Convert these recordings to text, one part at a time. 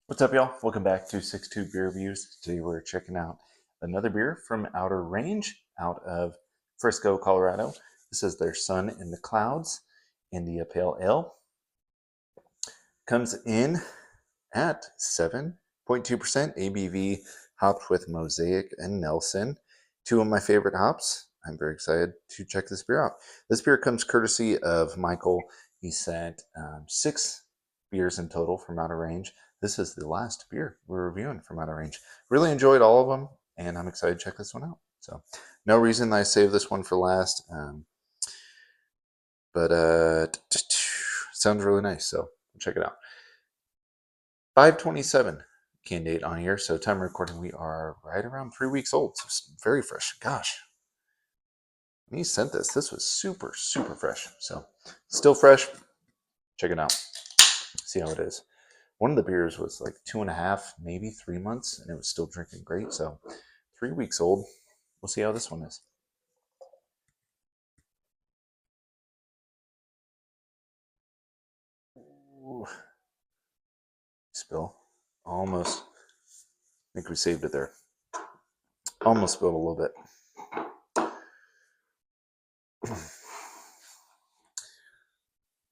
What's up, y'all? Welcome back to 6-2 Beer Reviews. Today we're checking out another beer from Outer Range out of Frisco, Colorado. This is their Sun in the Clouds India Pale Ale. Comes in at 7.2% ABV, hopped with Mosaic and Nelson. Two of my favorite hops. I'm very excited to check this beer out. This beer comes courtesy of Michael. He sent 6 beers in total from Outer Range. This is the last beer we're reviewing from Outer Range. Really enjoyed all of them, and I'm excited to check this one out. So, no reason I saved this one for last, but sounds really nice. So, check it out. 5/27 can date on here. So, time recording, we are right around 3 weeks old. So, it's very fresh. Gosh, when he sent this was super, super fresh. So, still fresh. Check it out. See how it is. One of the beers was like 2.5, maybe 3 months, and it was still drinking great. So 3 weeks old. We'll see how this one is. Ooh. Spill. Almost. I think we saved it there. Almost spilled a little bit.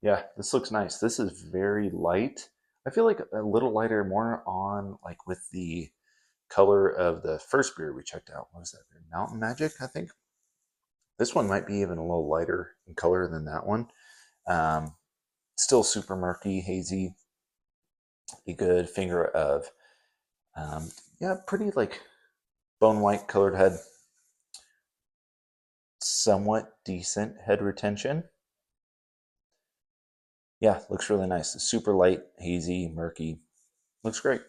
Yeah, this looks nice. This is very light. I feel like a little lighter, more on like with the color of the first beer we checked out. What was that beer? Mountain Magic, I think. This one might be even a little lighter in color than that one. Still super murky, hazy. A good finger of, yeah, pretty like bone white colored head. Somewhat decent head retention. Yeah, looks really nice. Super light, hazy, murky. Looks great.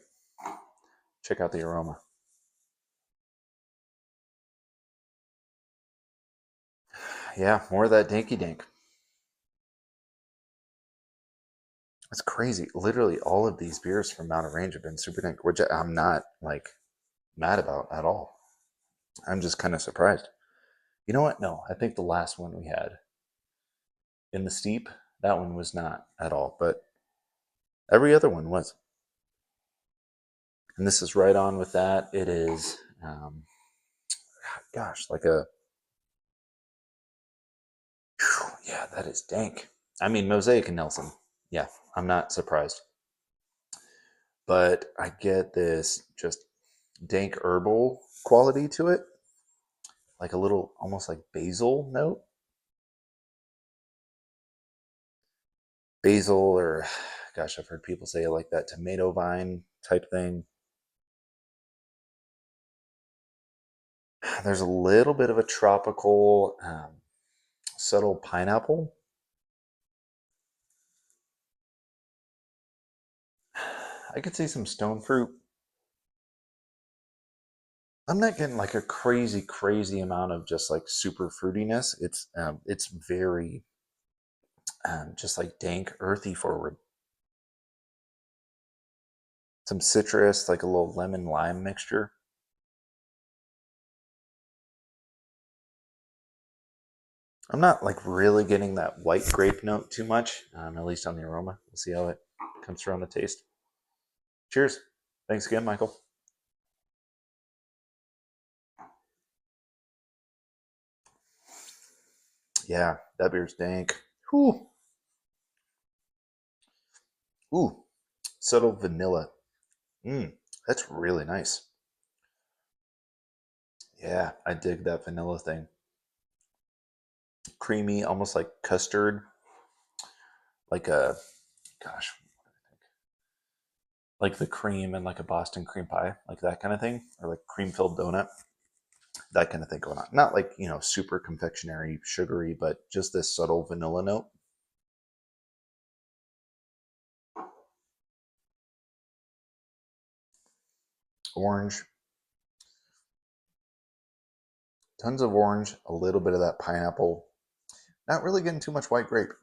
Check out the aroma. Yeah, more of that dinky dink. It's crazy. Literally, all of these beers from Outer Range have been super dank, which I'm not like mad about at all. I'm just kind of surprised. You know what? No, I think the last one we had in the steep, that one was not at all, but every other one was. And this is right on with that. It is, gosh, like a, yeah, that is dank. I mean, Mosaic and Nelson. Yeah, I'm not surprised. But I get this just dank herbal quality to it, like a little, almost like basil note. Basil, or gosh, I've heard people say like that tomato vine type thing. There's a little bit of a tropical, subtle pineapple. I could see some stone fruit. I'm not getting like a crazy, crazy amount of just like super fruitiness. It's very just like dank, earthy forward. Some citrus, like a little lemon lime mixture. I'm not like really getting that white grape note too much, at least on the aroma. We'll see how it comes through on the taste. Cheers. Thanks again, Michael. Yeah, that beer's dank. Ooh, ooh, subtle vanilla. That's really nice. Yeah, I dig that vanilla thing. Creamy, almost like custard, like a, gosh, like the cream and like a Boston cream pie, like that kind of thing, or like cream filled donut, that kind of thing going on. Not like, super confectionery, sugary, but just this subtle vanilla note. Orange, tons of orange, a little bit of that pineapple. Not really getting too much white grape.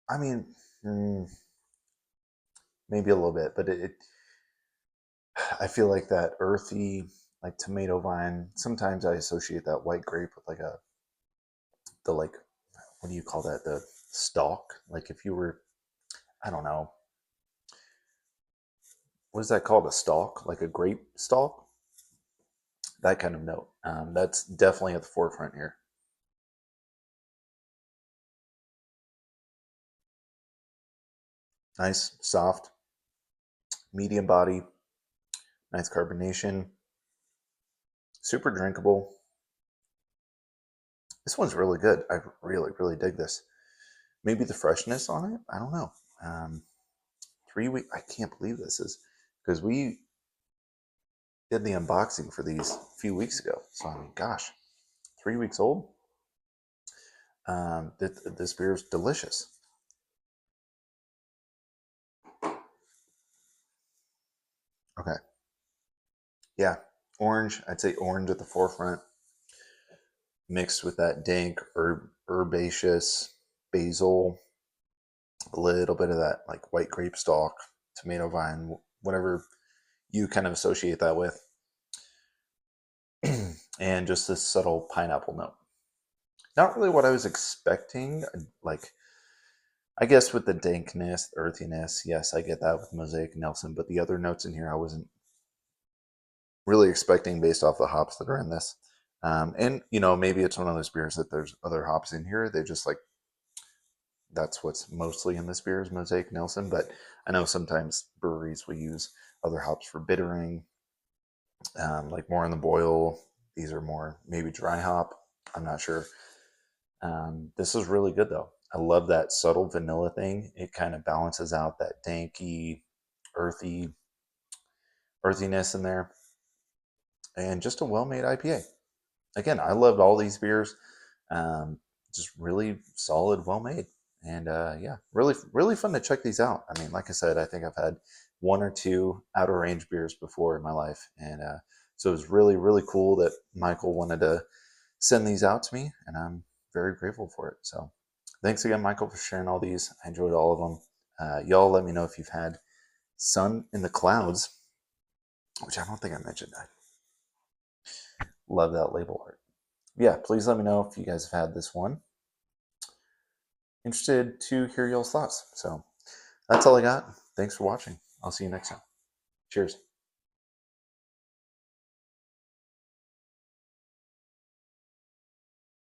I mean, maybe a little bit, but I feel like that earthy, like tomato vine. Sometimes I associate that white grape with like the like, what do you call that? The stalk. Like if you were, I don't know, what is that called? A stalk, like a grape stalk? That kind of note. That's definitely at the forefront here. Nice, soft, medium body, nice carbonation, super drinkable. This one's really good. I really, really dig this. Maybe the freshness on it. I don't know. 3 weeks. I can't believe this is because we did the unboxing for these a few weeks ago. So I mean, gosh, 3 weeks old. This beer is delicious. Okay. Yeah. Orange. I'd say orange at the forefront, mixed with that dank herbaceous basil, a little bit of that like white grape stalk, tomato vine, whatever you kind of associate that with, and just this subtle pineapple note. Not really what I was expecting. Like, I guess with the dankness, earthiness, yes, I get that with Mosaic and Nelson, but the other notes in here I wasn't really expecting based off the hops that are in this. And maybe it's one of those beers that there's other hops in here. They just like that's what's mostly in this beer is Mosaic Nelson. But I know sometimes breweries will use other hops for bittering, like more in the boil. These are more maybe dry hop. I'm not sure. This is really good though. I love that subtle vanilla thing. It kind of balances out that danky, earthy, earthiness in there, and just a well-made IPA. Again, I loved all these beers. Just really solid, well-made, and yeah, really, really fun to check these out. I mean, like I said, I think I've had one or two outer range beers before in my life, and so it was really, really cool that Michael wanted to send these out to me, and I'm very grateful for it. So thanks again, Michael, for sharing all these. I enjoyed all of them. Y'all let me know if you've had Sun in the Clouds, which I don't think I mentioned. I love that label art. Yeah, please let me know if you guys have had this one. Interested to hear y'all's thoughts. So that's all I got. Thanks for watching. I'll see you next time. Cheers.